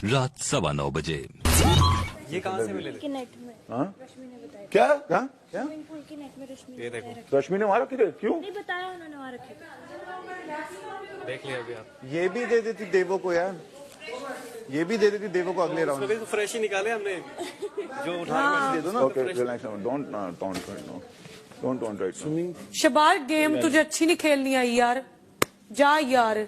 रात 9:15 बजे। ये कहाँ से मिले थे? नेट में हाँ? रश्मि ने बताया। क्या कहाँ क्या स्विमिंग पूल के नेट में रश्मि ने ये देखो। बताया। रश्मि ने वहां रखी थे क्यों? नहीं बताया उन्होंने वहाँ रखे। देख लिया अभी आप। ये भी दे देती देवो को यार, ये भी दे देती देवो को अगले राउंड। तो फ्रेश ही निकाले हमने जो उठा दे दो ना। Okay relax don't write. शबार गेम तुझे अच्छी नहीं खेलनी आई यार, जा यार।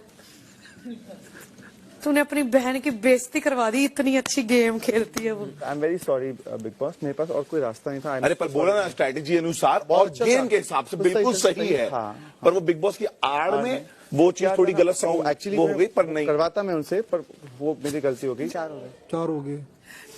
तूने अपनी बहन की बेइज्जती करवा दी, इतनी अच्छी गेम खेलती है वो। I am very sorry big boss, मेरे पास और कोई रास्ता नहीं था। अरे पर बोला ना स्ट्रैटेजी अनुसार और अच्छा गेम था। के हिसाब से तो बिल्कुल सही सही है। हाँ, पर वो बिग बॉस की आड़ में वो चीज थोड़ी गलत एक्चुअली वो हो गई, पर नहीं करवाता मैं उनसे, पर वो मेरी गलती हो गई। 4 हो गए।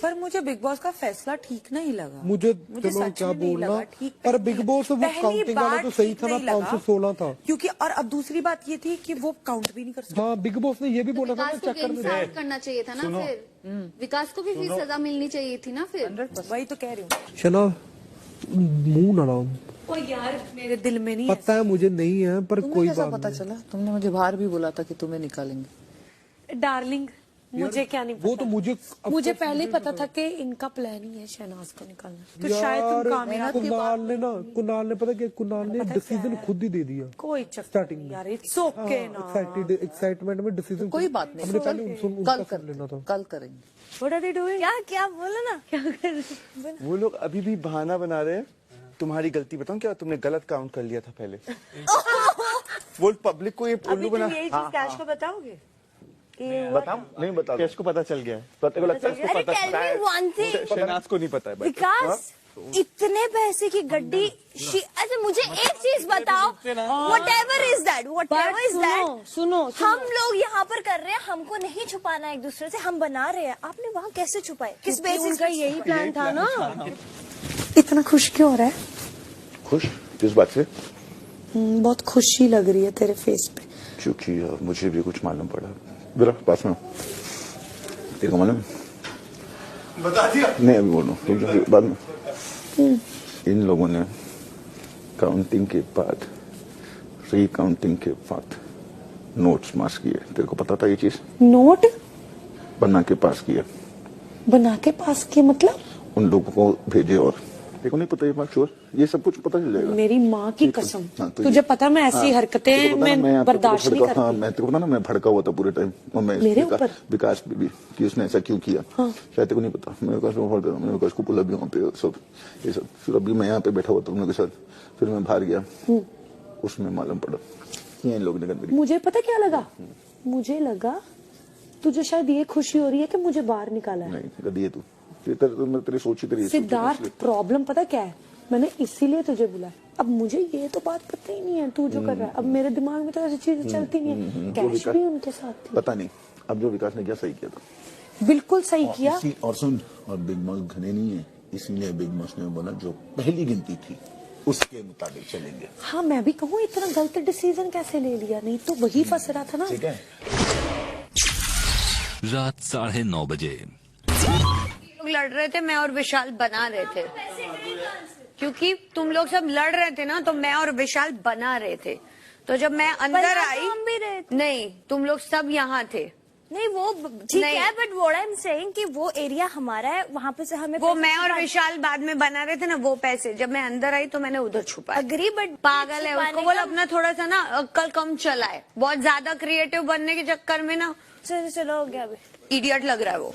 पर मुझे बिग बॉस का फैसला ठीक नहीं लगा। मुझे चलो सच क्या में नहीं बोलना, लगा, ठीक पर नहीं बिग लगा। बॉस वो पहली काउंटिंग वाला बार तो सही ठीक था ना, नहीं लगा, 516 था। क्योंकि और अब दूसरी बात ये थी कि वो काउंट भी नहीं कर सकते। हाँ बिग बॉस ने ये भी बोला था ना विकास को चक्कर में। इंसाफ करना चाहिए था ना फिर। विकास को भी फिर सजा मिलनी चाहिए थी ना फिर। वही तो कह रही हूँ। शना मुंह ना लाओ, ओ यार मेरे दिल में नहीं पता है मुझे नहीं है, पर तुम्हें कोई कैसा बात पता चला? तुमने मुझे बाहर भी बोला था कि तुम्हें निकालेंगे। डार्लिंग मुझे क्या नहीं वो पता। तो मुझे पहले ही पता था कि इनका प्लान ही है शहनाज को निकालना, तो शायद तुम कामयाब के बाद कुणाल ने पता क्या, कुणाल ने डिसीजन खुद ही दे दिया कोई चक्कर स्टार्टिंग नहीं में। यार, इट्स ओके ना। एक्साइटमेंट में डिसीजन कोई बात नहीं, हमने पहले उनका कल सुन लेना था। कल करेंगे। What are they doing? क्या क्या बोलो ना, क्या कर रहे हो? वो लोग अभी भी बहाना बना रहे हैं। तुम्हारी गलती बताऊं क्या? तुमने गलत काउंट कर लिया था पहले। वो पब्लिक को ये अभी उल्लू तुम बना। यही चीज कैश को बताओगे? बताऊं? नहीं बता। कैश को पता चल गया है। पता को लगता है अरे tell me one thing Shehnaaz को नहीं पता है। विकास, इतने पैसे की गड्डी। अच्छा मुझे एक चीज बताओ, whatever is that, whatever is that, सुनो हम लोग यहाँ पर कर रहे हैं, हमको नहीं छुपाना एक दूसरे से, हम बना रहे हैं। आपने वहाँ कैसे छुपाए? किस बेसिस पे? यही प्लान था ना। इतना खुश क्यों हो रहा है? खुश किस बात से? बहुत खुशी लग रही है तेरे फेस पे। क्योंकि मुझे भी कुछ मालूम पड़ा। जरा पास में तेरे को मालूम बता दिया। नहीं अभी बोलो क्योंकि बाद में इन लोगों ने काउंटिंग के बाद रीकाउंटिंग के बाद नोट्स मास किए। तेरे को पता था ये चीज? नोट बना के पास किया। बना के पास किए मतलब? उन लोगों को भेजे और तेरे को नहीं पता ये बात? श्योर ये सब कुछ पता चल जाएगा। मेरी माँ की कसम, हाँ, तो तुझे पता मैं ऐसी हरकतें मैं बर्दाश्त नहीं करती। हाँ मैं तेरे को पता ना, मैं भड़का हुआ था पूरे टाइम। और मैं मेरे ऊपर? विकास भी कि उसने ऐसा क्यों किया। हाँ। शायद तेरे को नहीं पता। मैं विकास को बोला भी वहाँ पे सब ये सब। फिर अभी मैं यहाँ पे बैठा हुआ था उन लोगों के साथ, फिर मैं बाहर गया, उसमें मालूम पड़ा ये इन लोगों ने कर। मुझे पता क्या लगा? मुझे लगा तुझे शायद ये खुशी हो रही है कि मुझे बाहर निकाला है। नहीं गधी है तू, तेरी सोची तेरी। सिद्धार्थ प्रॉब्लम पता क्या है, मैंने इसीलिए तुझे बुलाया। अब मुझे ये तो बात पता ही नहीं है तू जो कर रहा है। अब मेरे दिमाग में तो ऐसी चीजें चलती नहीं है। कैश भी उनके साथ थी। पता नहीं अब जो विकास ने किया सही किया था। बिल्कुल सही किया। और सुन, और बिग बॉस घने नहीं है, इसीलिए बिग बॉस ने बोला जो पहली गिनती थी उसके मुताबिक चलेंगे। हाँ मैं भी कहूँ इतना गलत डिसीजन कैसे ले लिया? नहीं तो वही फंस रहा था ना। ठीक है। रात 9:30 बजे। लोग लड़ रहे थे, मैं और विशाल बना रहे थे। क्योंकि तुम लोग सब लड़ रहे थे ना, तो मैं और विशाल बना रहे थे। तो जब मैं अंदर आई, हम भी रहे थे। नहीं तुम लोग सब यहाँ थे। नहीं वो ठीक नहीं। है, but what I am saying कि वो एरिया हमारा है, वहाँ पे से हमें वो पैसे मैं और छुपाने- विशाल बाद में बना रहे थे ना, वो पैसे जब मैं अंदर आई तो मैंने उधर छुपाया। अग्री, बट पागल है, उसको बोला अपना थोड़ा सा ना अक्ल कम चलाए। बहुत ज्यादा क्रिएटिव बनने के चक्कर में ना चलो चलो हो गया अभी। इडियट लग रहा है वो।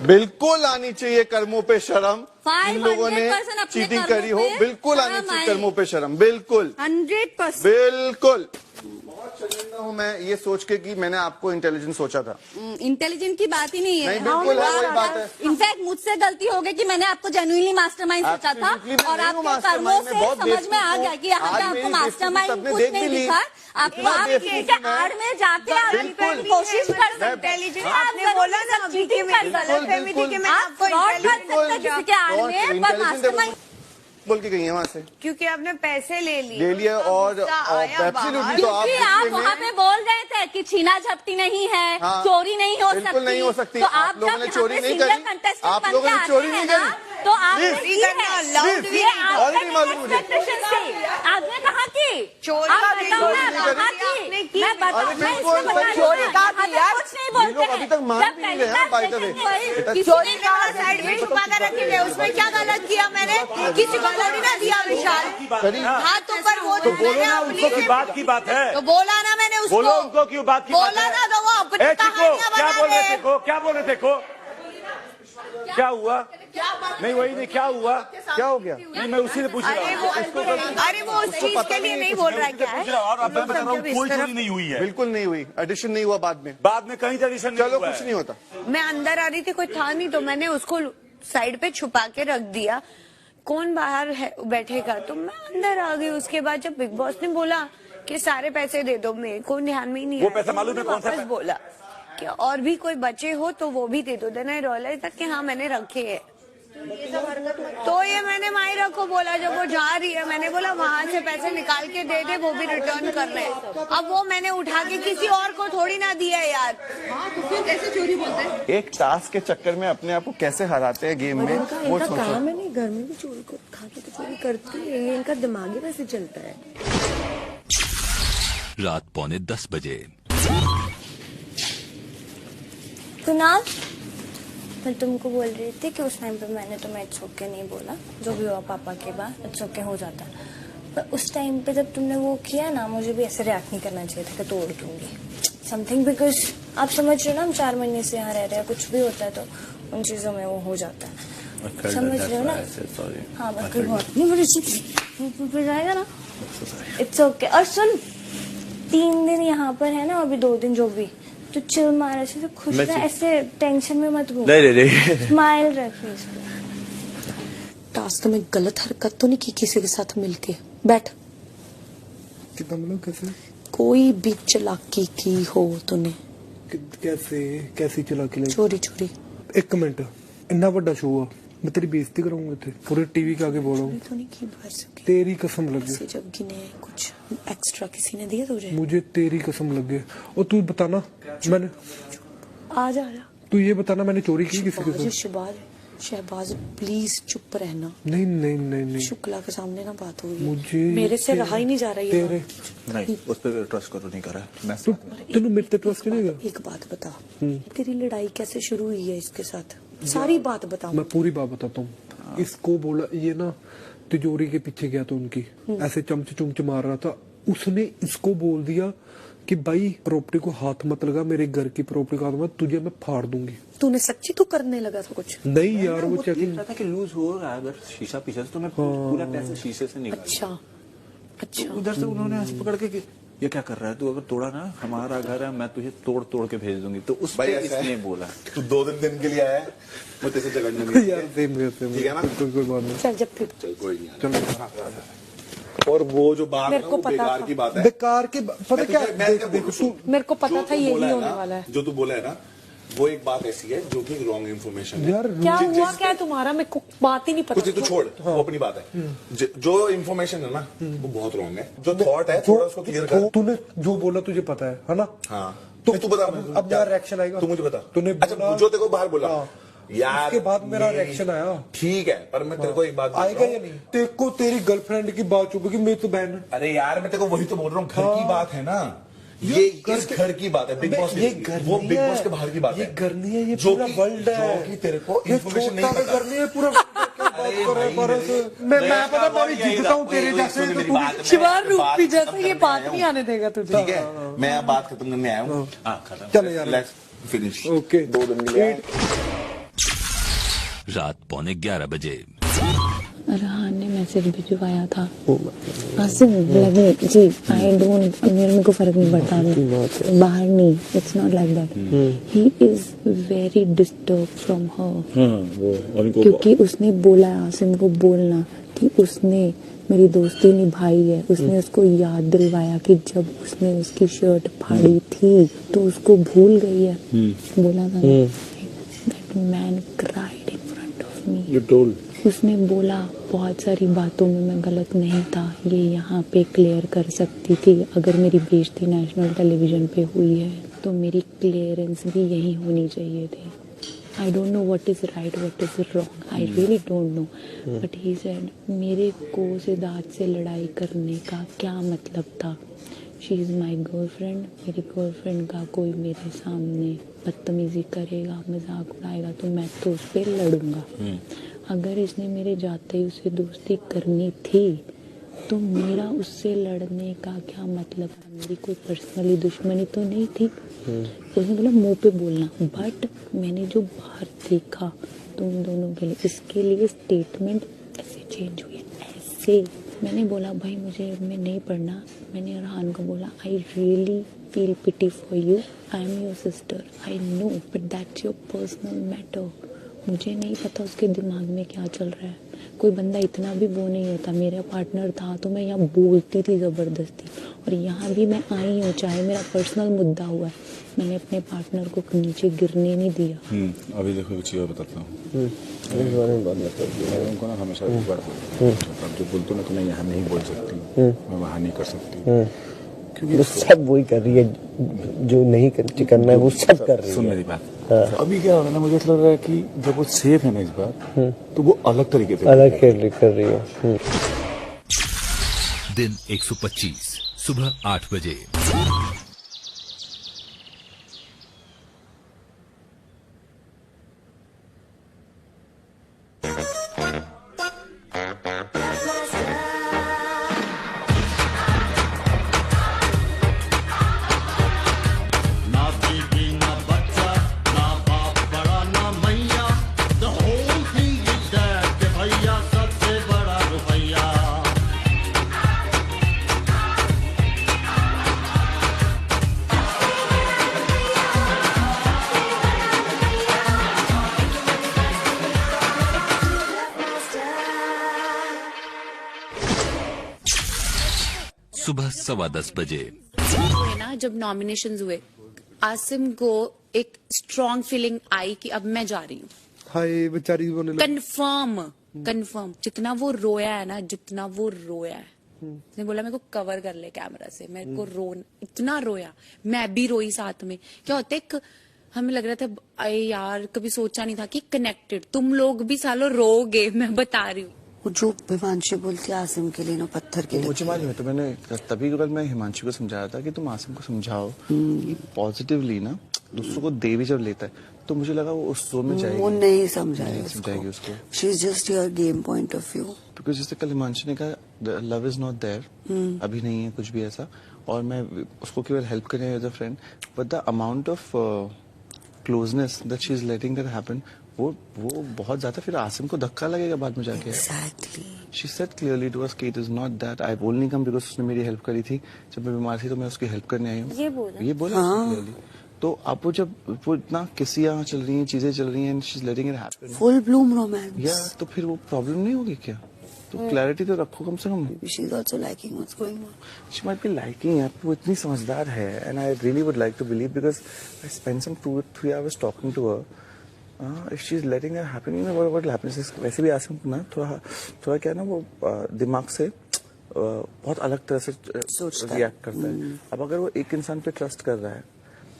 बिल्कुल आनी चाहिए कर्मों पे शर्म। इन लोगों ने 500% अपने चीटिंग कर्मों करी हो, पे बिल्कुल आनी शर्म चाहिए आए। कर्मों पे शर्म। बिल्कुल 100%। बिल्कुल। बहुत शर्मिंदा हूँ मैं ये सोच के कि मैंने आपको इंटेलिजेंट सोचा था। इंटेलिजेंट की बात ही नहीं है। नहीं, बिल्कुल है, वही बात है। इनफैक्ट मुझसे गलती हो गई कि मैंने आपको जेन्युइनली मास्टरमाइंड सोचा था, Absolutely, मैं और नहीं हूँ आपके कर्मों mastermind, से मैं बहुत समझ में आ बेवकूफ गया कि यहाँ पे हूँ। आपको आज मेरी मास्टरमाइंड बेवकूफी कुछ सबने नहीं देख भी ली। दिखा। आपको इतना आप बेवकूफ किसी के मैं- आड़ में जाके बिल्कुल। कोशिश कर मैं- इंटेलिजेंट आपने बोला ना अभी कि मैं गलतफहमी थी कि मैं आप आपको फ्रॉड कर intelligent सकते किसी के आड़ में, पर मास्टरमाइंड बोल के गई है वहाँ से। क्योंकि आपने पैसे ले लिए। ले लिए और गुस्सा आया एब्सोल्युटली बाहर। तो आप क्योंकि आप गुस्से में- वहाँ पे बोल रहे थे कि छीना झपटी नहीं है, हाँ, चोरी नहीं हो सकती। बिल्कुल नहीं हो सकती। तो आप आप लोगों जब ने यहाँ चोरी पे नहीं senior करी। contestant आप बन लोगों के ने आते चोरी हैं नहीं ना, करी। तो आपने Please, की है। allowed भी ये नहीं। Already मालूम मुझे। expectations थी। आपने कहा की चोरी आप नहीं बताओ करी। ना, कहा आपने की की। मैं बताऊँ, अरे मैं बिल्कुल, इसको बता रही हूँ। चोरी यहाँ पे कुछ लोग अभी तक मान भी नहीं रहे हैं बाय द वे। चोरी का साइड में छुपा कर रखे थे, उसमें क्या गलत किया मैंने? किसी को थोड़ी ना दिया विशाल। हाँ तो पर वो तो बोलो ना, उनको की बात की बात है तो बोला ना मैंने उसको, बोलो उनको क्यों बात की बोला ना तो वो अपनी कहानियां क्या बना बोल रहे रहे थे को, क्या बोल रहे थे को, क्या हुआ? नहीं वही नहीं, क्या हुआ, क्या हो गया? नहीं मैं उसी से पूछ रहा हूँ। अरे वो उस चीज के लिए नहीं बोल रहा है, क्या है? और अब मैं बता रहा हूँ कोई चोरी नहीं हुई है, बिल्कुल नहीं हुई, एडिशन नहीं हुआ बाद में कहीं एडिशन नहीं हुआ। चलो कुछ नहीं होता। मैं अंदर आ रही थी, कोई था नहीं तो मैंने उसको साइड पे छुपा के रख दिया, कौन बाहर है बैठेगा, तो मैं अंदर आ गई। उसके बाद जब बिग बॉस ने बोला कि सारे पैसे दे दो, मेरे को ध्यान में ही नहीं वो आया, पैसा मालूम है कौन सा वापस बोला कि और भी कोई बचे हो तो वो भी दे दो। देन आई रियलाइज कि हाँ मैंने रखे है, तो ये मैंने मायरा को बोला जब वो जा रही है, मैंने बोला वहां से पैसे निकाल के दे दे, वो भी रिटर्न कर रहे हैं। अब वो मैंने उठा के किसी और को थोड़ी ना दिया यार। कैसे चोरी बोलते हैं? एक टास्क के चक्कर में अपने आप को कैसे हराते हैं गेम में, वो इनका सोचो। काम है नहीं, घर में भी चोरी को खा के तो चोरी करती है, इनका दिमाग ही वैसे चलता है। रात 9:45 बजे। कुणाल, मैं तुमको बोल रही थी कि उस टाइम पे मैंने तुम्हें इट्स ओके नहीं बोला, जो भी हुआ पापा के बाद इट्स ओके हो जाता, पर उस टाइम पे जब तुमने वो किया ना, मुझे भी ऐसे रिएक्ट नहीं करना चाहिए था कि तोड़ दूंगी समथिंग, बिकॉज आप समझ रहे हो ना, हम 4 महीने से यहाँ रह रहे हैं, कुछ भी होता है तो उन चीजों में वो हो जाता है, समझ रहे हो ना? हाँ बस कोई बात नहीं, बड़ी जाएगा ना, इट्स ओके। और सुन, 3 दिन यहाँ पर है ना, अभी 2 दिन जो भी, तो चिल मार, ऐसे खुश रह, ऐसे टेंशन में मत घूम, स्माइल रख फेस पे। टास्क में गलत हरकत तो नहीं की किसी के साथ मिलके? बैठ। कितना मतलब कैसे कोई भी चालाकी की हो तूने? कैसी चला के ले? चोरी चोरी। एक मिनट, इतना बड़ा शो हुआ, मैं तेरी बेइज्जती करूंगा थे पूरे टीवी के आगे बोला हूँ, तो नहीं की बाहर से। तेरी कसम लगे, जब गिने कुछ एक्स्ट्रा किसी ने दिया तुझे? मुझे तेरी कसम लगे। और तू बताना, मैंने आ जा। तू ये बताना मैंने चोरी की किसी के साथ? शहबाज प्लीज चुप रहना। नहीं नहीं नहीं नहीं, शुक्ला के सामने ना बात हुई, मुझे मेरे से रहा ही नहीं जा रही है। तेरे नहीं उस पर ट्रस्ट करो, नहीं करा मैं। तेनू मेरे पे ट्रस्ट करेगा? एक बात बता, तेरी लड़ाई कैसे शुरू हुई है इसके साथ? सारी बात बता। मैं पूरी बात बताता हूँ। इसको बोला, ये ना तिजोरी के पीछे गया था उनकी, ऐसे चमच चुमच मार रहा था, उसने इसको बोल दिया कि भाई प्रॉपर्टी को हाथ मत लगा, मेरे घर की प्रॉपर्टी को हाथ मत, तुझे मैं फाड़ दूंगी। तूने सच्ची तो करने लगा था कुछ? नहीं यार, वो चेकिंग था कि लूज हो रहा है, अगर शीशा पीछे से तो मैं पूरा पैसा शीशे से निकाल। अच्छा अच्छा। उधर से उन्होंने ऐसे पकड़ के ये क्या कर रहा है, तू अगर तोड़ा ना, हमारा घर है, मैं तुझे तोड़ तोड़ के भेज दूंगी। तो उस पर इसने बोला तू 2 दिन के लिए आया है, मैं तेरे से झगड़ने नहीं यार ठीक है ना? कोई बात नहीं, चल जब फिर चल कोई नहीं। और वो जो बात है ना, वो बेकार की बात है, बेकार की पता क्या, मेरे को पता था यही होने वाला है। जो तू बोला है ना, वो एक बात ऐसी है जो कि रॉन्ग इन्फॉर्मेशन है। यार क्या हुआ क्या तुम्हारा? मेरे को बात ही नहीं पता। कुछ तो छोड़, वो अपनी बात है। जो इन्फॉर्मेशन है ना, वो बहुत रॉन्ग है। जो थॉट है थोड़ा उसको क्लियर कर। तूने जो बोला तुझे पता है ना? हाँ तो तू बता, अब मेरा रिएक्शन आएगा, तू मुझे बता। तूने अच्छा जो तेरे को बाहर बोला यार, उसके बाद मेरा रिएक्शन आया, ठीक है, पर मैं तेरे को एक बात आएगा या नहीं? तेरे को तेरी गर्लफ्रेंड की बात चुप कि मेरी तो बहन। अरे यार मैं तेरे को वही तो बोल रहा हूँ, घर की बात है ना, ये इस घर की बात है, बिग बॉस ये घर, वो बिग बॉस के बाहर की बात है। ये घर नहीं है, ये जो पूरा वर्ल्ड है, जो कि तेरे को इन्फॉर्मेशन नहीं पता। घर नहीं है पूरा। मैं पता मैं भी जीतता हूँ तेरे जैसे, तो तू शिवार रूपी जैसा ये बात नहीं आने देगा तुझे। ठीक है, मैं अब बात खत्म करने आया हूँ। चलो यार, लेट्स फिनिश। ओके, 2 दिन के लिए। रात 11:15 बजे। रहान ने मैसेज भिजवाया था, आसिम लगे जी, आई डोंट, मेरे को फर्क नहीं पड़ता, बाहर नहीं, it's not like that, he is very disturb from her, क्योंकि उसने बोला आसिम को बोलना कि उसने मेरी दोस्ती निभाई है, उसने उसको याद दिलवाया कि जब उसने उसकी शर्ट फाड़ी थी तो उसको भूल गई है, बोला था that man cried in front of me, you told, उसने बोला बहुत सारी बातों में मैं गलत नहीं था, ये यहाँ पे क्लियर कर सकती थी, अगर मेरी बेइज्जती नेशनल टेलीविजन पे हुई है तो मेरी क्लियरेंस भी यही होनी चाहिए थी। I don't know what is right what is wrong, I really don't know, but he said मेरे को सिद्धार्थ से लड़ाई करने का क्या मतलब था, शी इज़ माई गर्लफ्रेंड। मेरी गर्लफ्रेंड का कोई मेरे सामने बदतमीजी करेगा, मजाक उड़ाएगा तो मैं तो उस पर लड़ूंगा। अगर इसने मेरे जाते ही उसे दोस्ती करनी थी तो मेरा उससे लड़ने का क्या मतलब था? मेरी कोई पर्सनली दुश्मनी तो नहीं थी। उसने बोला मुंह पे बोलना, बट मैंने जो बाहर देखा तुम दोनों के लिए, इसके लिए स्टेटमेंट ऐसे चेंज हुई ऐसे। मैंने बोला भाई मुझे में नहीं पढ़ना। मैंने अरहान को बोला I really feel pity for you, I am your sister, I know but that's your personal matter. मुझे नहीं पता उसके दिमाग में क्या चल रहा है। कोई बंदा इतना भी वो नहीं होता। मेरा पार्टनर था तो मैं यहाँ बोलती थी ज़बरदस्ती, और यहाँ भी मैं आई हूँ चाहे मेरा पर्सनल मुद्दा हुआ है, मैंने अपने पार्टनर को नीचे गिरने नहीं दिया। अभी देखो एक चीज़ बताता हूँ, उनको ना हमेशा एक बार अब जो बोलते हो ना, तो मैं यहाँ नहीं बोल सकती, मैं वहाँ नहीं कर सकती, क्योंकि सब वही कर रही है जो नहीं करना है, वो सब कर रही है। सुन मेरी बात, अभी क्या हो रहा है ना, मुझे ऐसा लग रहा है कि जब वो सेफ है ना इस बार, तो वो अलग तरीके से अलग कर रही है। दिन 125 सुबह 8 बजे। सुबह 10:15 बजे। ना जब नॉमिनेशंस हुए, आसिम को एक स्ट्रॉन्ग फीलिंग आई कि अब मैं जा रही हूँ। हाय बेचारी रोने लगी। कंफर्म जितना वो रोया है ना, जितना वो रोया है, उसने बोला मेरे को कवर कर ले कैमरा से, मेरे को इतना रोया, मैं भी रोई साथ में। क्या होता है, हमें लग रहा था अरे यार कभी सोचा नहीं था कि कनेक्टेड तुम लोग भी सालों रोगे, मैं बता रही हूँ। वो जो हिमांशु बोलती है आसिम के लिए ना पत्थर के लिए। मुझे मालूम है, तो मैंने तभी कल मैं हिमांशु को समझाया था कि तुम आसिम को समझाओ कि पॉजिटिवली ना दूसरों को देवी जब लेता है, तो मुझे लगा वो उस जोन में जाएगी। वो नहीं समझाएगी उसको। She is just your game point of view. Because जैसे कल हिमांशु ने कहा लव इज नॉट देयर, अभी नहीं है कुछ भी ऐसा, और मैं उसको केवल हेल्प कर रही हूँ as a friend, but the amount of closeness that she is letting that happen, वो बहुत ज्यादा फिर आसिम को धक्का लगेगा बाद में जाके। Exactly. She said clearly to us कि it is not that I've only come because उसने मेरी हेल्प करी थी, जब मैं बीमार थी तो मैं उसकी हेल्प करने आई हूँ। ये बोला clearly। तो अब वो जब वो इतना किसियाँ चल रही हैं, चीजें चल रही हैं, she's letting it happen। Full bloom romance। या तो फिर वो प्रॉब्लम नहीं होगी क्या? तो क्लैरिटी तो रखो कम से कम। She is also liking what's going on। She might be liking it। वो इतनी समझदार है, and I really would like to believe because I spent some 2-3 hours talking to her। if she is letting that happen, you know what happens is, वैसे भी आसिम ना थोड़ा क्या ना, वो दिमाग से बहुत अलग तरह से रिएक्ट करता है। अब अगर वो एक इंसान पे ट्रस्ट कर रहा है,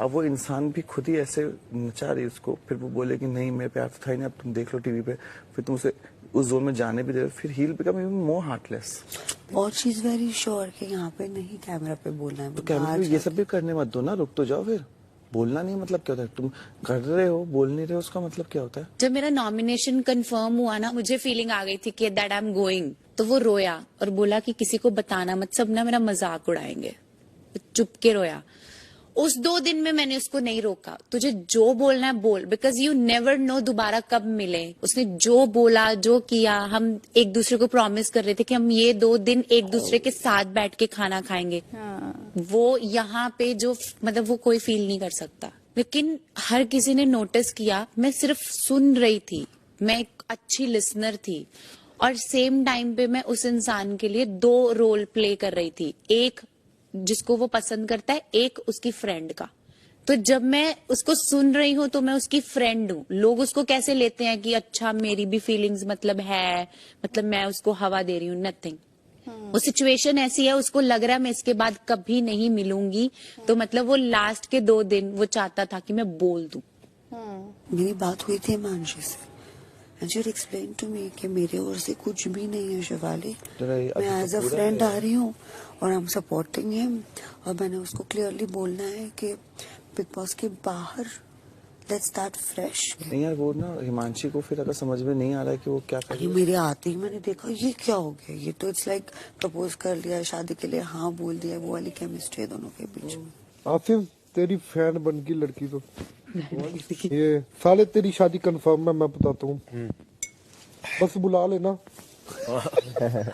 अब वो इंसान भी खुद ही ऐसे नचा रही है उसको, फिर वो बोले कि नहीं मेरे प्यार तो था ही नहीं, अब तुम देख लो टीवी पे, फिर तुम उसे उस जोन में जाने भी दे, फिर he will become even more heartless. और शी इज वेरी श्योर कि यहाँ पे नहीं कैमरा पे बोलना है। तो कैमरा पे ये सब भी करने मत दो ना, रुक तो जाओ। फिर बोलना नहीं मतलब क्या होता है, तुम कर रहे हो बोल नहीं रहे हो, उसका मतलब क्या होता है? जब मेरा नॉमिनेशन कंफर्म हुआ ना, मुझे फीलिंग आ गई थी कि दैट आई एम गोइंग, तो वो रोया और बोला कि किसी को बताना मत, सब ना मेरा मजाक उड़ाएंगे। चुप के रोया। उस 2 दिन में मैंने उसको नहीं रोका, तुझे जो बोलना है बोल, बिकॉज यू नेवर नो दोबारा कब मिले। उसने जो बोला जो किया, हम एक दूसरे को प्रॉमिस कर रहे थे कि हम ये 2 दिन एक दूसरे के साथ बैठ के खाना खाएंगे। वो यहाँ पे जो मतलब वो कोई फील नहीं कर सकता, लेकिन हर किसी ने नोटिस किया। मैं सिर्फ सुन रही थी, मैं एक अच्छी लिसनर थी, और सेम टाइम पे मैं उस इंसान के लिए 2 रोल प्ले कर रही थी, एक जिसको वो पसंद करता है, एक उसकी फ्रेंड का। तो जब मैं उसको सुन रही हूँ तो मैं उसकी फ्रेंड हूँ। लोग उसको कैसे लेते हैं कि अच्छा मेरी भी फीलिंग्स मतलब है, मतलब मैं उसको हवा दे रही हूँ, नथिंग। वो सिचुएशन ऐसी है, उसको लग रहा है मैं इसके बाद कभी नहीं मिलूंगी, तो मतलब वो लास्ट के 2 दिन वो चाहता था कि मैं बोल दूं। मेरी बात हुई थी हिमांशु से, And she explained to me कि मेरे ओर से कुछ भी नहीं है शिवाली, अभी मैं एज अ पूरा फ्रेंड है। आ रही हूँ और आई एम सपोर्टिंग हिम, और मैंने उसको क्लियरली बोलना है कि बिग बॉस के बाहर लेट्स स्टार्ट फ्रेश। नहीं यार, वो ना हिमांशी को फिर अगर समझ में नहीं आ रहा है कि वो क्या अरे करे। मेरे आते ही मैंने देखा ये क्या हो गया, ये तो इट्स लाइक प्रपोज कर लिया, शादी के लिए हाँ बोल दिया, वो वाली केमिस्ट्री है दोनों के बीच में। आसिफ तेरी फैन बन गई लड़की तो ये साले तेरी शादी कंफर्म है, मैं बताता हूँ, बस बुला लेना।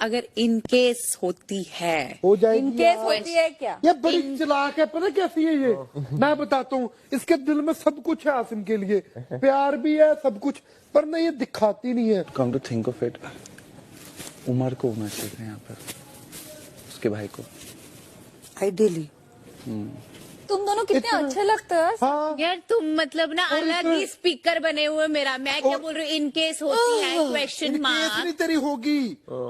अगर इन केस होती है, हो जाएगी इनकेस होती है क्या? ये बड़ी चालाक है, पता कैसी है ये, मैं बताता हूँ, इसके दिल में सब कुछ है आसिम के लिए, प्यार भी है सब कुछ, पर ना ये दिखाती नहीं है। Come to think of it, Umar को होना चाहिए यहाँ पर, उसके भाई को आइडियली। तुम दोनों कितने अच्छे लगते हो। हाँ, यार तुम मतलब ना अलग ही स्पीकर बने हुए मेरा, मैं क्या बोल रही हूँ, इन केस होती है क्वेश्चन केस नहीं मार्क। तेरी होगी।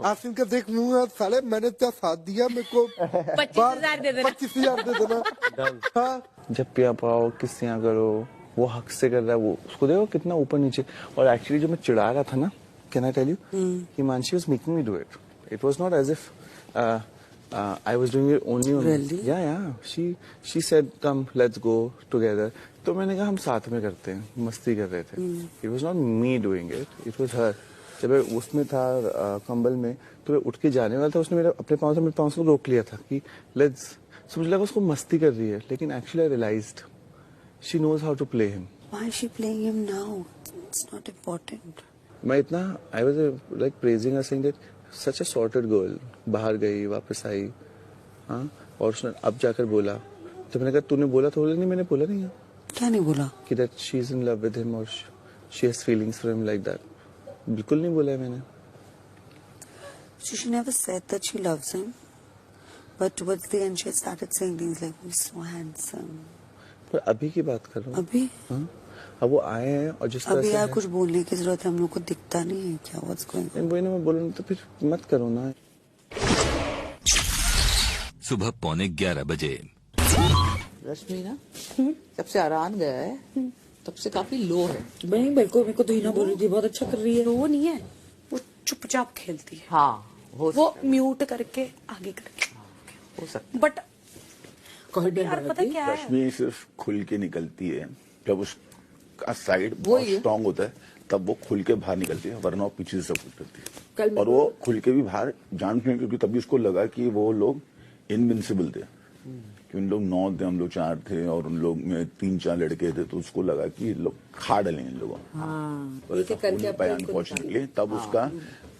आसिम का देख मुंह है, साले मैंने तेरा साथ दिया, मेरे को 25,000 दे देना। 25,000 दे देना। हाँ, जब पिया पाओ किस्सियाँ करो, वो हक से कर रहा है, वो उसको देखो कितना ऊपर नीचे। और एक्चुअली जो मैं चिढ़ा रहा था ना, can I tell you, Himanshi was making me do it, it was not as if I was doing it only on. Really? Yeah. She said, "Come, let's go together." तो मैंने कहा हम साथ में करते हैं, मस्ती कर रहे थे. It was not me doing it. It was her. जब मैं उसमें था कंबल में, तो मैं उठ के जाने वाला था, उसने मेरे अपने पाँव से रोक लिया था कि let's. so मुझे लगा उसको मस्ती कर रही है, लेकिन actually I realized she knows how to play him. Why is she playing him now? It's not important. मैं इतना I was like praising her, saying that such a sorted girl, बाहर गई वापस आई, हाँ, और उसने अब जाकर बोला, तो मैंने कहा तूने बोला तो बोला नहीं, मैंने बोला नहीं है। क्या नहीं बोला? कि that she is in love with him or she has feelings for him like that, बिल्कुल नहीं बोला है मैंने। She never said that she loves him, but towards the end she started saying things like he's so handsome. पर अभी की बात कर रहा हूँ। अभी? हाँ, अब वो आए हैं और जिस तरह अभी से यार है- कुछ बोलने की जरूरत है, हम लोग को दिखता नहीं है क्या? What's going on? वही ना मैं बोलूँ, तो फिर मत करो ना। सुबह 11:45 बजे। रश्मि ना जब से आरान गया है तब से काफी लो है। भाई मेरे को तो ही ना बोल रही थी, बहुत अच्छा कर रही है। वो नहीं है, वो चुपचाप खेलती है। हाँ, वो म्यूट करके आगे करके हो सकता बट यार पता क्या है, रश्मि सिर्फ खुल के निकलती है जब उसका साइड वो बहुत ही है। स्ट्रांग होता है, तब वो खुल के बाहर निकलती है, वरना वो पीछे से सपोर्ट करती कल है। और वो खुल के भी बाहर जान क्यों, क्योंकि तभी उसको लगा कि वो लोग इनविंसिबल थे, कि उन लोग 9 थे, हम लोग 4 थे, और उन लोग में 3-4 लड़के थे, तो उसको लगा कि लोग खा डालेंगे इन लोगों को। हाँ, और ऐसा हो नहीं पाया अनफॉर्चुनेटली, तब उसका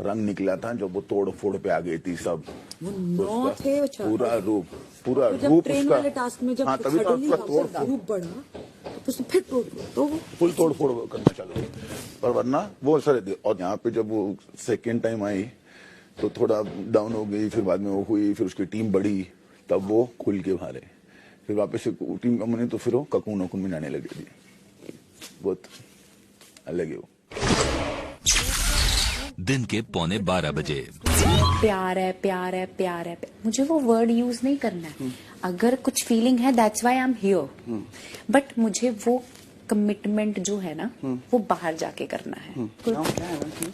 रंग निकला था जब वो तोड़ फोड़ पे आ गई थी सब। वो तो 9 उसका थे, अच्छा। पूरा रूप जब रूप ट्रेन उसका, वाले टास्क में जब हाँ, तभी तो सडनली उसका तोड़ ग्रुप बढ़ा तो उसने फिर तो फुल तोड़ फोड़ करना चालू किया। पर वरना वो असर है। और यहाँ पे जब वो सेकेंड टाइम आई तो थोड़ा डाउन हो गई, फिर बाद में वो हुई, फिर उसकी टीम बढ़ी, तब वो खुल के बाहर है। फिर वापस से टीम कम बनी तो फिर वो ककून वकून में जाने लगी थी। बहुत अलग है वो। दिन के 11:45 बजे। प्यार है प्यार है प्यार है, मुझे वो वर्ड यूज नहीं करना है। अगर कुछ फीलिंग है that's why I am here, but मुझे वो कमिटमेंट जो है ना वो बाहर जाके करना है। क्या है ना कि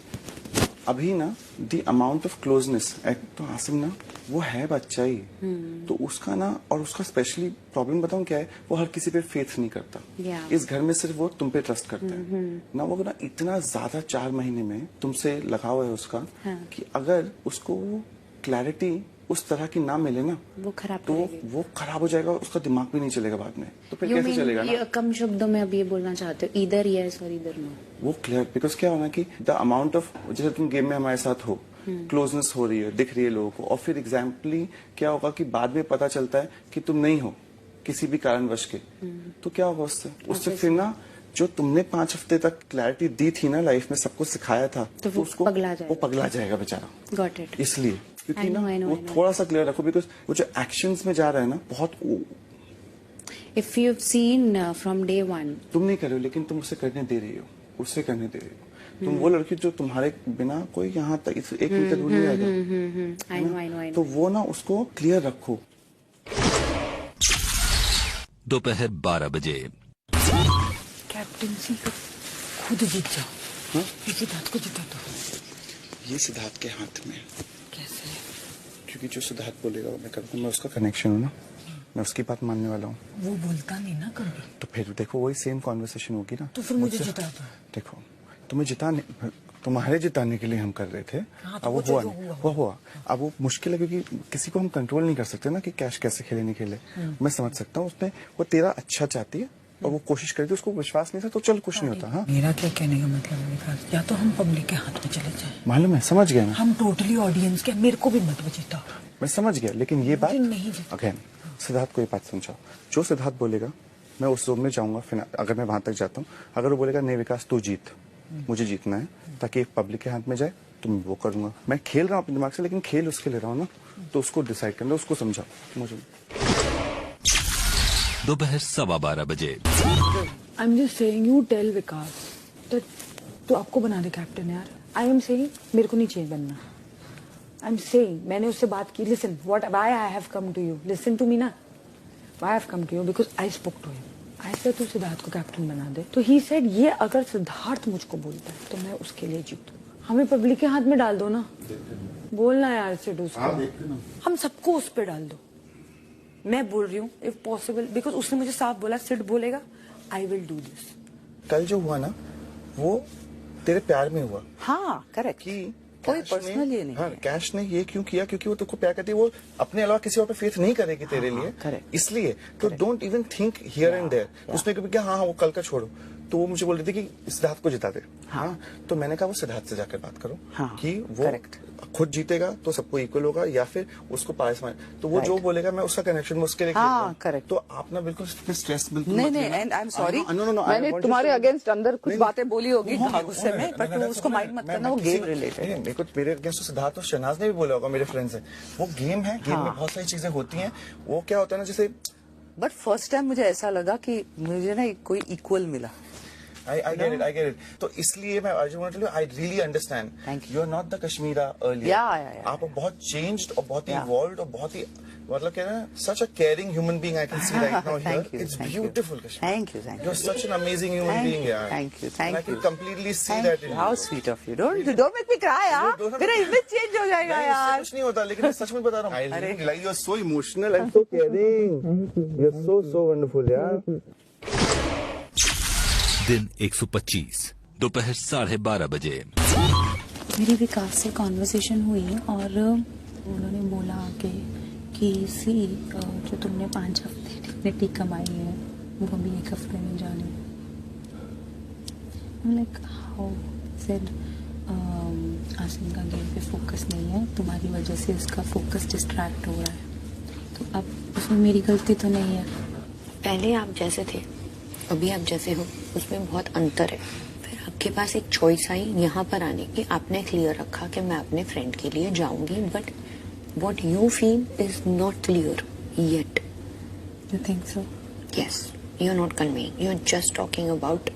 अभी ना द अमाउंट ऑफ क्लोजनेस, तो आसिम ना वो है बच्चा ही, तो उसका ना, और उसका स्पेशली प्रॉब्लम बताऊं क्या है, वो हर किसी पे फेथ नहीं करता। इस घर में सिर्फ वो तुम पे ट्रस्ट करता है ना। वो ना इतना ज्यादा 4 महीने में तुमसे लगाव है उसका, कि अगर उसको क्लैरिटी उस तरह की ना मिले ना, वो खराब तो वो खराब हो जाएगा, उसका दिमाग भी नहीं चलेगा बाद में, तो फिर कैसे चलेगा ना। कम शब्दों में अब ये बोलना चाहते हो, इधर यस और इधर नो। वो क्लियर, बिकॉज क्या होना कि द अमाउंट ऑफ, जैसे तुम गेम में हमारे साथ हो, क्लोजनेस हो रही है, दिख रही है लोगों को, और फिर एग्जाम्पली क्या होगा कि बाद में पता चलता है कि तुम नहीं हो किसी भी कारणवश के, तो क्या होगा उससे फिर ना जो तुमने 5 हफ्ते तक क्लैरिटी दी थी ना लाइफ में, सबको सिखाया था, तो वो उसको वो पगला जाएगा बेचारा। Got it. इसलिए क्योंकि I know, ना I know, वो I know. थोड़ा सा क्लियर रखो, बिकॉज वो जो एक्शंस में जा रहा है ना बहुत, if you have seen from day 1, तुम नहीं कर रहे हो, लेकिन तुम उसे करने दे रही हो, उससे करने दे रही हो। तुम वो लड़की जो तुम्हारे बिना कोई यहाँ तक 1 मीटर दूर नहीं आएगा, I know I know I know. तो वो ना उसको क्लियर रखो। दोपहर 12 बजे। कैप्टनसी का खुद जीत जाओ, हाँ? सिद्धार्थ को जिता दो। ये सिद्धार्थ के हाथ में। कैसे? क्योंकि जो सिद्धार्थ बोलेगा मैं करूँगा, मैं उसका कनेक्शन हूँ ना, मैं उसकी बात मानने वाला हूँ। वो बोलता नहीं ना कभी। तो फिर देखो वही सेम कॉन्वर्सेशन होगी ना। तो फिर मुझे जिता दो। देखो तुम्हें जिताने, तुम्हारे जिताने के लिए हम कर रहे थे। हाँ, तो अब वो वो हुआ। अब वो मुश्किल है क्योंकि किसी को हम कंट्रोल नहीं कर सकते ना कि कैश कैसे खेले नहीं खेले। मैं समझ सकता हूँ, उसने वो तेरा अच्छा चाहती है और वो कोशिश कर रही थी, उसको विश्वास नहीं था तो चल कुछ नहीं होता। हाँ मेरा क्या कहने का मतलब है विकास, या तो हम पब्लिक के हाथ में चले जाए। मालूम है, समझ गया ना, हम टोटली ऑडियंस के, मेरे को भी मत बचीता। मैं समझ गया, लेकिन ये बात नहीं अगेन सिद्धार्थ को ये बात समझाओ। जो सिद्धार्थ बोलेगा मैं उस जोन में जाऊंगा। फिर अगर मैं वहां तक जाता हूँ, अगर वो बोलेगा नहीं विकास तू जीत, मुझे जीतना है ताकि एक पब्लिक के हाथ में जाए, तो मैं वो करूंगा। मैं खेल रहा हूँ अपने दिमाग से, लेकिन खेल उसके ले रहा हूँ ना, तो उसको डिसाइड करना, उसको समझाओ मुझे। दोपहर 12:15 बजे। I am just saying you tell Vikas तो आपको बना दे कैप्टन यार। आई एम सेइंग मेरे को नहीं चाहिए बनना। आई एम सेइंग मैंने उससे बात की, listen what why I have come to you, listen to me ना, why I have come to you because I spoke to him. I said तू सिद्धार्थ को कैप्टन बना दे, तो ही सेड ये अगर सिद्धार्थ मुझको बोलता है तो मैं उसके लिए जीतूं। हमें पब्लिक के हाथ में डाल दो ना, बोलना यार सिड उसको, हम सबको उस पे डाल दो। मैं बोल रही हूँ इफ पॉसिबल, बिकॉज उसने मुझे साफ बोला सिड बोलेगा आई विल डू दिस। कल जो हुआ ना वो तेरे प्यार में हुआ। हाँ करेक्ट, कि कोई पर्सनल ये नहीं। हाँ, कैश ने ये क्यों किया? क्योंकि वो तुमको प्यार करती है, वो अपने अलावा किसी और पे फेथ नहीं करेगी तेरे लिए। करेक्ट, इसलिए तो don't even think here and there. उसने कभी क्या हाँ वो कल का छोड़ो, तो वो मुझे बोल रही थी कि सिद्धार्थ को जिता दे। हाँ, तो मैंने कहा वो सिद्धार्थ से जाकर बात करो कि वो खुद जीतेगा तो सबको इक्वल होगा या फिर उसको पास में, तो वो जो बोलेगा मैं उसका कनेक्शन में उसके लिए करेक्ट। तो आप ना बिल्कुल स्ट्रेस बिल्कुल नहीं, एंड आई एम सॉरी, मैंने तुम्हारे अगेंस्ट अंदर कुछ बातें बोली होगी गुस्से में, बट उसको माइंड मत करना, वो गेम रिलेटेड है। मेरे को मेरे अगेंस्ट सिद्धार्थ और शहनाज ने भी बोला होगा, मेरे फ्रेंड्स हैं, वो गेम है, गेम में बहुत सारी चीजें होती हैं। वो क्या होता है ना, जैसे बट फर्स्ट टाइम मुझे ऐसा लगा कि मुझे ना कोई इक्वल मिला। I get it. तो इसलिए मैं I want to tell you, I really understand. Thank you. You are not the Kashmira earlier. Yeah. आप बहुत changed और बहुत ही evolved और बहुत ही मतलब क्या ना, such a caring human being I can see right now here. It's beautiful, Kashmir. Thank you. You're such an amazing human being, यार. Thank you. And I can completely see that in you. How sweet of you. Don't make me cry, यार. मेरा image change हो जाएगा यार. कुछ नहीं होता, लेकिन मैं सच में बता रहा हूँ. I really like you are so emotional and so caring. You're so wonderful, यार. दिन 125 दोपहर 12:30 बजे। मेरी विकास से कॉन्वर्सेशन हुई और उन्होंने बोला आगे कि सी जो तुमने 5 हफ्ते डिग्निटी कमाई है वो भी 1 हफ्ते में जाने। लाइक हाउ सेड आसिम का गेम पे फोकस नहीं है, तुम्हारी वजह से उसका फोकस डिस्ट्रैक्ट हो रहा है, तो अब उसमें मेरी गलती तो नहीं है। पहले आप जैसे थे अभी आप जैसे हो उसमें बहुत अंतर है। फिर आपके पास एक चॉइस आई यहाँ पर आने की, आपने क्लियर रखा कि मैं अपने फ्रेंड के लिए जाऊंगी, but what you feel is not clear yet. You think so? Yes, you are not conveying, you are just talking about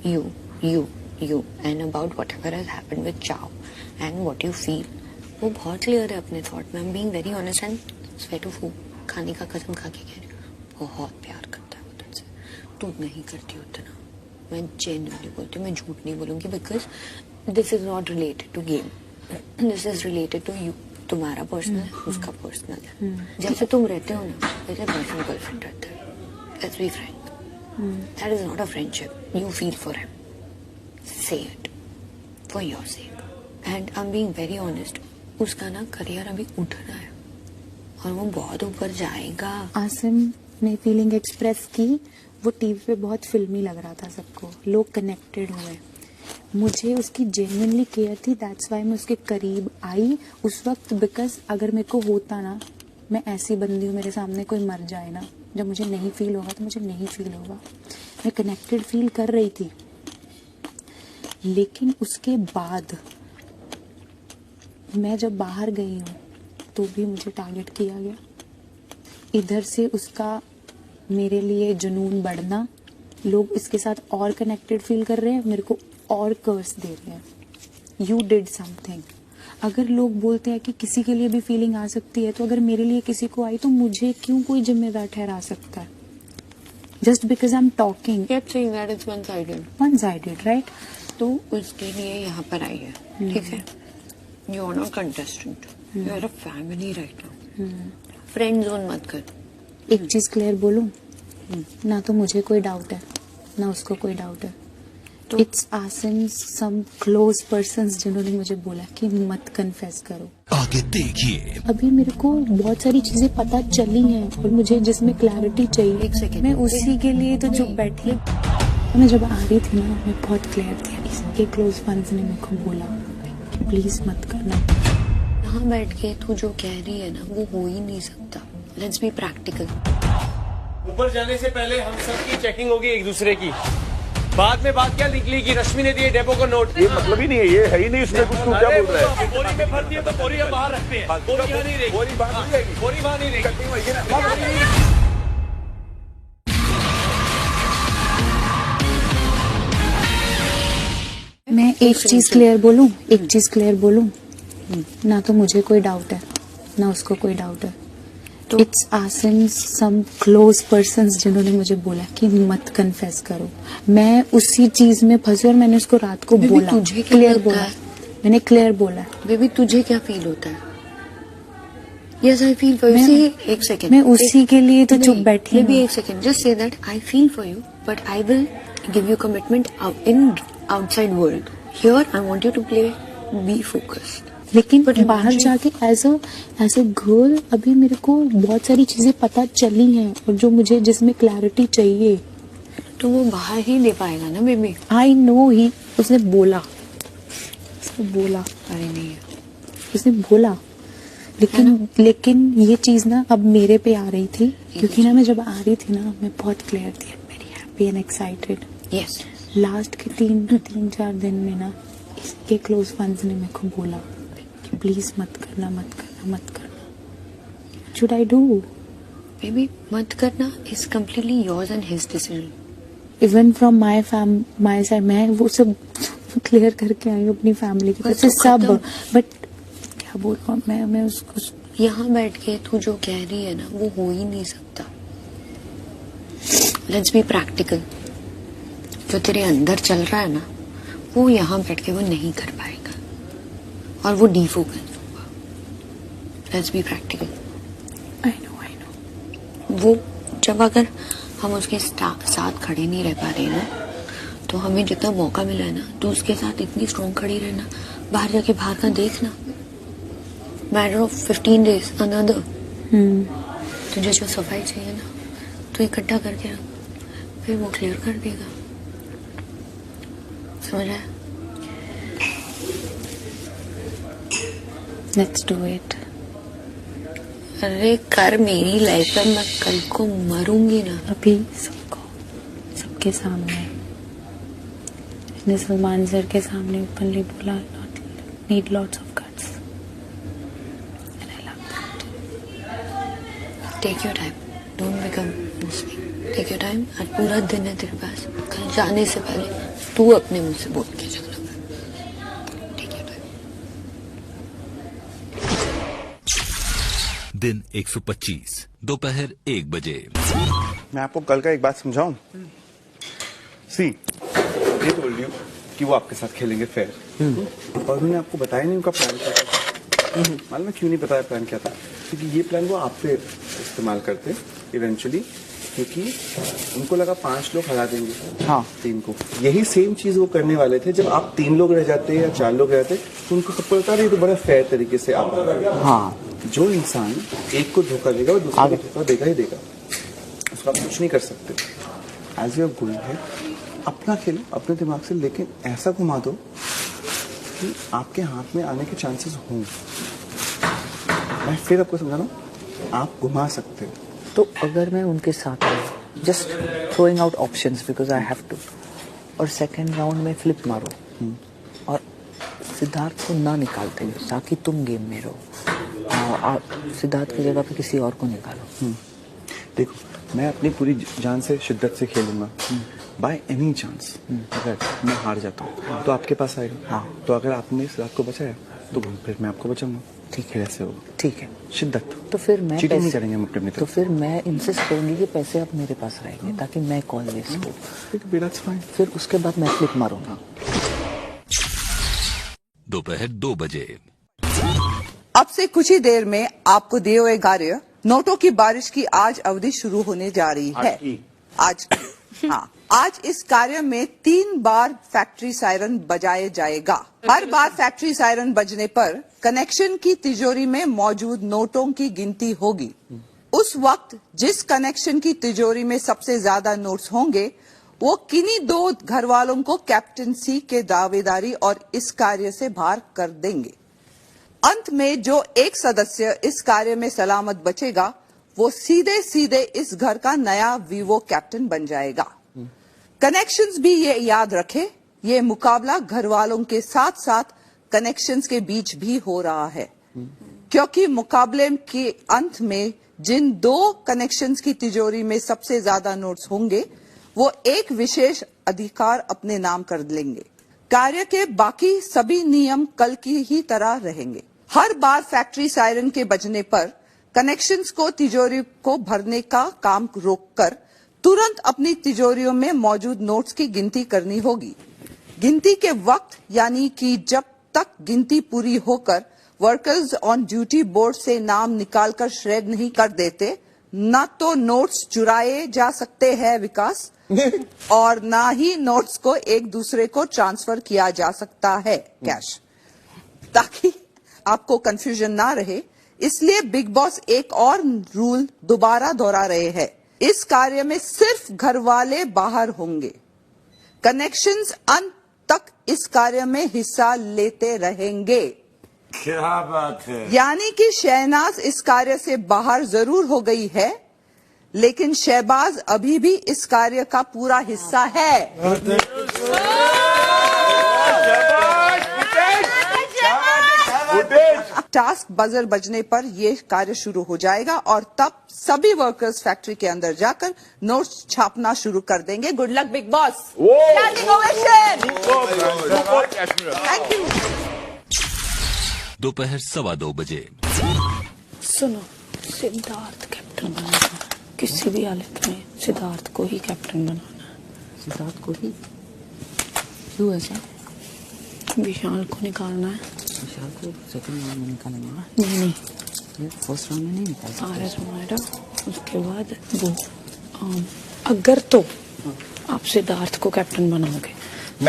you and about whatever has happened with चाओ and what you feel. वो बहुत clear है अपने thought में। I am being very honest and sweat of खाने का कसम खा के कह रही हूँ, बहुत प्यार करता है वो तुझसे, तू नहीं करती उतना। मैं जेन्युइनली बोलती हूँ, मैं झूठ नहीं बोलूंगी, because this is not related to game, this is related to you. तुम्हारा पर्सनल है, उसका पर्सनल है। जैसे तुम रहते हो ना वैसे बॉयफ्रेंड गर्लफ्रेंड रहते हैं। Let's be frank, that is not a friendship. You feel for him, say it for your sake and I am being very honest. उसका ना करियर अभी उठ रहा है और वो बहुत ऊपर जाएगा। आसिम ने फीलिंग एक्सप्रेस की, वो टीवी पे बहुत फिल्मी लग रहा था सबको, लोग कनेक्टेड हुए। मुझे उसकी जेन्युइनली केयर थी, दैट्स वाई मैं उसके करीब आई उस वक्त, बिकॉज अगर मेरे को होता ना, मैं ऐसी बंदी हूँ, मेरे सामने कोई मर जाए ना, जब मुझे नहीं फील होगा तो मुझे नहीं फील होगा। मैं कनेक्टेड फील कर रही थी, लेकिन उसके बाद मैं जब बाहर गई हूँ तो भी मुझे टारगेट किया गया। इधर से उसका मेरे लिए जुनून बढ़ना, लोग इसके साथ और कनेक्टेड फील कर रहे हैं, मेरे को और कर्स दे रहे हैं। You did something. अगर लोग बोलते हैं कि किसी के लिए भी फीलिंग आ सकती है, तो अगर मेरे लिए किसी को आई तो मुझे क्यों कोई जिम्मेदार ठहरा सकता है? Just because I am talking, kept saying that it's one-sided. one-sided, right? तू उसके लिए यहाँ पर आई है, ठीक है? You are not contestant, you are a family right now. Friend zone मत कर। एक चीज क्लियर बोलूं, ना तो मुझे कोई डाउट है ना उसको कोई डाउट है। It's Asim some close persons जिन्होंने मुझे बोला कि मत कन्फेस करो। आगे देखिए। अभी मेरे को बहुत सारी चीजें पता चली हैं और मुझे जिसमें क्लैरिटी चाहिए। एक सेकंड, मैं उसी के लिए तो चुप बैठी। मैं जब आ रही थी ना, मैं बहुत क्लियर थी। इसके क्लोज फ्रेंड्स ने मेरे को बोला कि प्लीज मत करना। यहाँ बैठ के तू जो कह रही है ना, वो हो ही नहीं सकता। Let's be practical. ऊपर जाने से पहले हम सबकी चेकिंग होगी एक दूसरे की। बाद में बात क्या निकली कि रश्मि ने दिए डेपो को नोट। ये मतलब ही नहीं है, ये है ही नहीं उसमें कुछ। तू क्या बोल रहा है? बोरी में भरती है तो बोरी हम बाहर रखते हैं। बोरी यहाँ नहीं रहेगी। बोरी बाहर नहीं रहेगी। बोरी वहाँ नहीं रहेगी। मैं एक चीज क्लियर बोलूं, ना तो मुझे कोई डाउट है ना उसको कोई डाउट है। It's Asim some close persons जिन्होंने मुझे बोला कि मत कन्फेस करो। मैं उसी चीज में फंसी और मैंने उसको रात को बोला। तुझे क्लियर बोला, मैंने क्लियर बोला। बेबी तुझे क्या फील होता है? Yes I feel for you. एक सेकंड, मैं उसी के लिए तो चुप बैठी हूँ। बेबी एक second, just say that I feel for you but I will give you commitment in outside world. Here I want you to play, be focused. लेकिन बाहर जाके एज अ गर्ल अभी मेरे को बहुत सारी चीजें पता चली हैं और जो मुझे जिसमें क्लैरिटी चाहिए तो वो बाहर ही दे पाएगा ना बेबी। आई नो ही उसने बोला अरे नहीं उसने बोला, लेकिन ये चीज ना अब मेरे पे आ रही थी क्योंकि ना मैं जब आ रही थी ना मैं बहुत क्लियर थी, very happy and excited. Yes last के तीन चार दिन में ना इसके क्लोज फ्रेंड्स ने मेरे को बोला प्लीज मत करना। Should I do? Baby, मत करना is completely yours and his decision. Even from my side, मैं वो सब क्लियर करके आई हूँ अपनी फैमिली की तरफ से सब। बट क्या बोल रहा हूँ मैं उसको यहाँ बैठ के तू जो कह रही है ना, वो हो ही नहीं सकता। Let's be practical. जो तेरे अंदर चल रहा है ना, वो यहाँ बैठ के वो नहीं कर पाएगा और वो डिफोकस होगा। Let's be practical. I know. वो जब अगर हम उसके साथ खड़े नहीं रह पा रहे ना, तो हमें जितना मौका मिला है ना, तो उसके साथ इतनी स्ट्रॉन्ग खड़ी रहना। बाहर जाके बाहर का देखना, मैटर ऑफ 15 days अनदर। तुझे जो सफाई चाहिए ना, तो इकट्ठा करके रख, फिर वो क्लियर कर देगा। समझ आया? Let's do it. अरे कर मेरी लाइफ में, मैं कल को मरूंगी ना। अभी सबके सामने सलमान सर के सामने ओपनली बोला need lots of guts and I love that. Take your time, don't become Muslim. Take your time। आज पूरा दिन है तेरे पास, कल जाने से पहले तू अपने मुंह से बोल के चल। दिन 125 दोपहर 1 बजे। मैं आपको कल का एक बात समझाऊं। सी ये टोल्ड यू कि वो आपके साथ खेलेंगे फेयर, और उन्होंने आपको बताया नहीं उनका प्लान क्या था। मालूम है क्यों नहीं बताया प्लान क्या था? क्योंकि ये प्लान वो आप पे इस्तेमाल करते इवेंचुअली, क्योंकि उनको लगा 5 लोग हरा देंगे, हाँ 3 को। यही सेम चीज वो करने वाले थे। जब आप 3 लोग रह जाते या 4 लोग रहते तो उनको सबको लगता है ये तो बड़ा फेयर तरीके से आप। हाँ, जो इंसान एक को धोखा देगा वो दूसरे को धोखा देगा ही देगा, उसका आप कुछ नहीं कर सकते। एज यूर गोइंग है, अपना खेलो अपने दिमाग से, लेकिन ऐसा घुमा दो कि आपके हाथ में आने के चांसेस हों। मैं फिर आपको समझा रहा हूँ, आप घुमा सकते हो। तो अगर मैं उनके साथ हूँ, just throwing out options because I have to, और सेकेंड राउंड में फ्लिप मारो और सिद्धार्थ को ना निकालते हो ताकि तुम गेम में रहो, और सिद्धार्थ की जगह पे किसी और को निकालो। देखो, मैं अपनी पूरी जान से शिद्दत से खेलूंगा। बाय एनी चांस अगर मैं हार जाता हूँ तो आपके पास आएगा। हाँ, तो अगर आपने सिद्धार्थ को बचाया तो फिर मैं आपको बचाऊंगा। ठीक है, ऐसे होगा। ठीक है, शिद्दत। तो फिर मैं चीटिंग नहीं करेंगे हम अपने। तो फिर मैं इंसिस्ट करूंगी कि पैसे अब मेरे पास रहेंगे ताकि मैं कॉल ले सकूं। फिर उसके बाद मैं फ्लिप मारूंगा। दोपहर 2 बजे। अब से कुछ ही देर में आपको दिए हुए कार्य नोटों की बारिश की आज अवधि शुरू होने जा रही है। आज हाँ, आज इस कार्य में 3 बार फैक्ट्री सायरन बजाए जाएगा। हर बार फैक्ट्री सायरन बजने पर कनेक्शन की तिजोरी में मौजूद नोटों की गिनती होगी। उस वक्त जिस कनेक्शन की तिजोरी में सबसे ज्यादा नोट्स होंगे वो किन्हीं 2 घर वालों को कैप्टनसी के दावेदारी और इस कार्य से बाहर कर देंगे। अंत में जो एक सदस्य इस कार्य में सलामत बचेगा वो सीधे सीधे इस घर का नया वीवो कैप्टन बन जाएगा। कनेक्शंस भी ये याद रखे, ये मुकाबला घर वालों के साथ साथ कनेक्शंस के बीच भी हो रहा है, क्योंकि मुकाबले के अंत में जिन 2 कनेक्शंस की तिजोरी में सबसे ज्यादा नोट्स होंगे वो एक विशेष अधिकार अपने नाम कर लेंगे। कार्य के बाकी सभी नियम कल की ही तरह रहेंगे। हर बार फैक्ट्री सायरन के बजने पर कनेक्शंस को तिजोरी को भरने का काम रोककर तुरंत अपनी तिजोरियों में मौजूद नोट्स की गिनती करनी होगी। गिनती के वक्त यानी कि जब तक गिनती पूरी होकर वर्कर्स ऑन ड्यूटी बोर्ड से नाम निकालकर श्रेड नहीं कर देते, न तो नोट्स चुराए जा सकते हैं विकास और ना ही नोट्स को एक दूसरे को ट्रांसफर किया जा सकता है कैश। ताकि आपको कंफ्यूजन ना रहे, इसलिए बिग बॉस एक और रूल दोबारा दोहरा रहे हैं। इस कार्य में सिर्फ घर वाले बाहर होंगे। कनेक्शंस अंत तक इस कार्य में हिस्सा लेते रहेंगे। क्या बात है। यानी कि शहनाज इस कार्य से बाहर जरूर हो गई है, लेकिन शहबाज अभी भी इस कार्य का पूरा हिस्सा है। टास्क बजर बजने पर यह कार्य शुरू हो जाएगा और तब सभी वर्कर्स फैक्ट्री के अंदर जाकर नोट्स छापना शुरू कर देंगे। Good luck big boss. Thank you. दोपहर 2:15 बजे। सुनो, सिद्धार्थ कैप्टन बनाना, किसी भी हालत में सिद्धार्थ को ही कैप्टन बनाना। सिद्धार्थ को ही? क्यों ऐसा? विशाल को निकालना है। विशाल को सेकंड राउंड में निकालेंगे ना? नहीं, फर्स्ट राउंड में नहीं निकाल सकते। उसके बाद वो अगर तो आप सिद्धार्थ को कैप्टन बनाओगे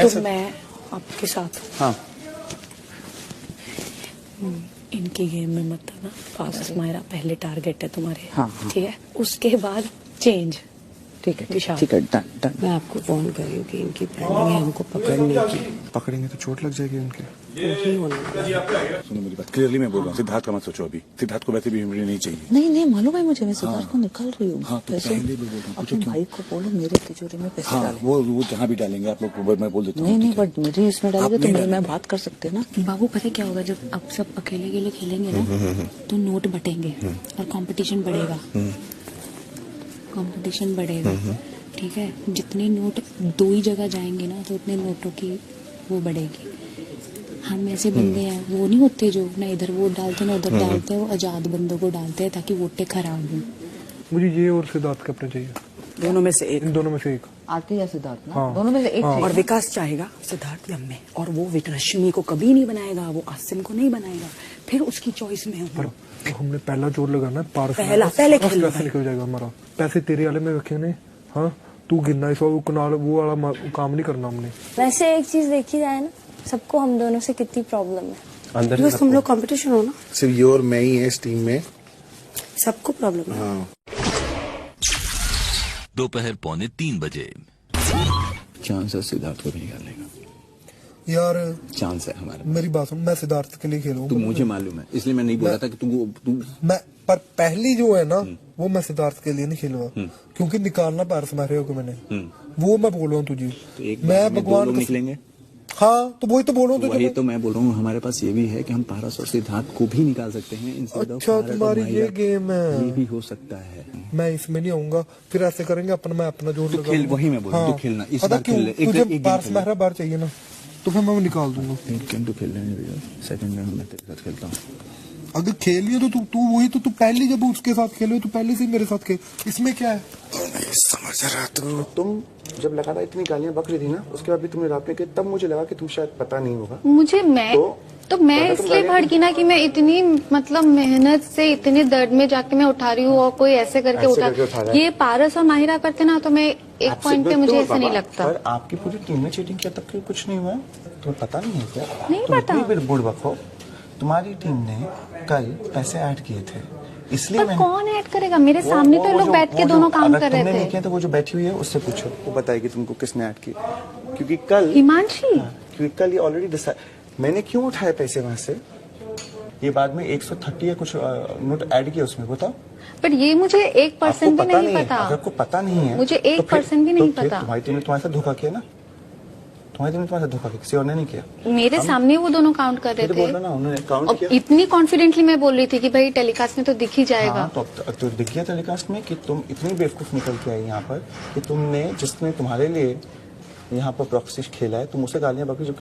तो मैं आपके साथ। हाँ। इनकी गेम में मत आना। फास्ट मायरा पहले टारगेट है तुम्हारे। हाँ। ठीक है, उसके बाद चेंज। ठीक है विशाल, ठीक है, डन डन। मैं आपको फोन कर रही हूँ कि इनकी प्लानिंग है हमको पकड़ने की। पकड़ेंगे तो चोट लग जाएगी उनके। सुनो मेरी बात, क्लियरली मैं बोल रहा हूँ, सिद्धार्थ का मत सोचो अभी। सिद्धार्थ को वैसे भी मेमोरी नहीं चाहिए। नहीं मालूम है मुझे, मैं सिद्धार्थ को निकाल रही हूँ। हाँ, तो पहले भी बोल रहा हूँ, अपने भाई को बोलो मेरे तिजोरी में पैसे हाँ, डाले। वो जहाँ भी डालेंगे आप लोग, मैं बोल देता हूँ। नहीं, बट मुझे इसमें डालेंगे तो मैं बात कर सकते हैं ना। बाबू पता क्या होगा, जब आप सब अकेले खेलेंगे ना तो नोट बटेंगे और कंपटीशन बढ़ेगा। कंपटीशन बढ़ेगा, ठीक है। जितने नोट 2 ही जगह जाएंगे ना तो उतने नोटों की वो बढ़ेगी। हम ऐसे बंदे हैं, वो नहीं होते जो ना इधर वोट डालते ना उधर डालते हैं, वो आजाद बंदों को डालते हैं ताकि वोटें खराब हो। मुझे ये और सिद्धार्थ कैप्टन चाहिए। दोनों में से एक। इन दोनों में से एक। आरती या सिद्धार्थ ना? हाँ। दोनों में से एक। हाँ। और विकास चाहेगा सिद्धार्थ या मैं, और वो रश्मि को कभी नहीं बनाएगा, वो आसिम को नहीं बनाएगा। फिर उसकी चॉइस में हूँ। हमने पहला जोर लगाना है, पार पहले खेलना पैसे निकल जाएगा हमारा। पैसे तेरे वाले में रखे ने। हाँ, तू गिनना इस वो वाला काम नहीं करना हमने। वैसे एक चीज देखी जाए ना, सबको हम दोनों से कितनी प्रॉब्लम है। अंदर बस तुम लोग कंपटीशन हो ना, सिर्फ ये और मैं ही है इस टीम में। सबको प्रॉब्लम है। हाँ। दोपहर 2:45 बजे। चांस है सिद्धार्थ को भी निकालने का। यार चांस है हमारा। मेरी बात सुन, मैं सिद्धार्थ के लिए खेलूंगा। तू मुझे मालूम है, इसलिए मैं नहीं बोला था कि तू मैं पर पहली जो है ना वो मैं सिद्धार्थ के लिए नहीं खेलूंगा, क्योंकि निकालना पारस मारे को मैंने। वो मैं बोल रहा हूँ तुझे, तो एक मैं भगवान निकलेंगे। हाँ, तो वही तो बोल रहा हूँ। वही तो मैं बोल रहा हूँ, हमारे पास ये भी है कि हम पारस और सिद्धार्थ को भी निकाल सकते हैं। अच्छा, तुम्हारी ये गेम है। ये भी हो सकता है। मैं इसमें नहीं आऊंगा। फिर ऐसे करेंगे अपना, मैं अपना जोर लगा। वही मैं बोल रहा हूँ, खेलना इस बार खेल ले। तुझे पारस मेहरा बार चाहिए ना, तो फिर मैं निकाल दूंगा। तो खेल लेंगे भैया, सेकंड में मैं तेरे साथ खेलता हूँ। अगर खेल लिया तो तू वही तो, तू पहले जब उसके साथ खेलो तो पहले से ही मेरे साथ खेल। इसमें क्या है? समझ रहा तुम जब लगातार इतनी गालियां बक रही थी ना, उसके बाद भी तुमने रात में की, तब मुझे लगा कि तुम शायद पता नहीं होगा। मुझे मैं तो तो मैं इसलिए भड़की ना कि मैं इतनी मतलब मेहनत से इतने दर्द में जाके मैं उठा रही हूँ और कोई ऐसे करके उठा ये पारस और माहिरा करते ना तो मैं एक पॉइंट पे मुझे ऐसा नहीं लगता। पर आपकी पूरी टीम में चीटिंग किया तब क्यों कुछ नहीं हुआ? तुम्हें पता नहीं है क्या? नहीं पता। बुड़बक हो। तुम्हारी टीम ने कल पैसे ऐड किए थे इसलिए पर कौन ऐड करेगा? मेरे सामने तो लोग बैठ के दोनों काम कर रहे थे। नहीं किया तो वो जो बैठी हुई है उससे पूछो, वो बताएगी तुमको किसने ऐड की। क्योंकि कल हिमांशी, क्योंकि कल ये ऑलरेडी डिसाइड मैंने क्यों उठाए पैसे वहां से, ये बाद में 130 या कुछ नोट ऐड किया उसमें, बताओ। पर ये मुझे 1% भी नहीं पता। अगर को पता नहीं है मुझे 1% भी नहीं पता। तुम्हारी टीम ने तुम्हारे साथ धोखा किया ना, तुम्हारी टीम ने तुम्हारे साथ धोखा किया, किसी और ने नहीं किया। मेरे सामने वो दोनों काउंट कर रहे थे ना, उन्होंने काउंट किया। इतनी कॉन्फिडेंटली मैं बोल रही थी कि भाई टेलीकास्ट में तो दिख ही जाएगा। हाँ, तो दिख गया टेलीकास्ट में कि तुम इतनी बेवकूफ निकल के आई यहाँ पर कि तुमने जिसने तुम्हारे लिए यहाँ पर प्रॉक्सी खेला है तुम उसे गालियां बाकी जो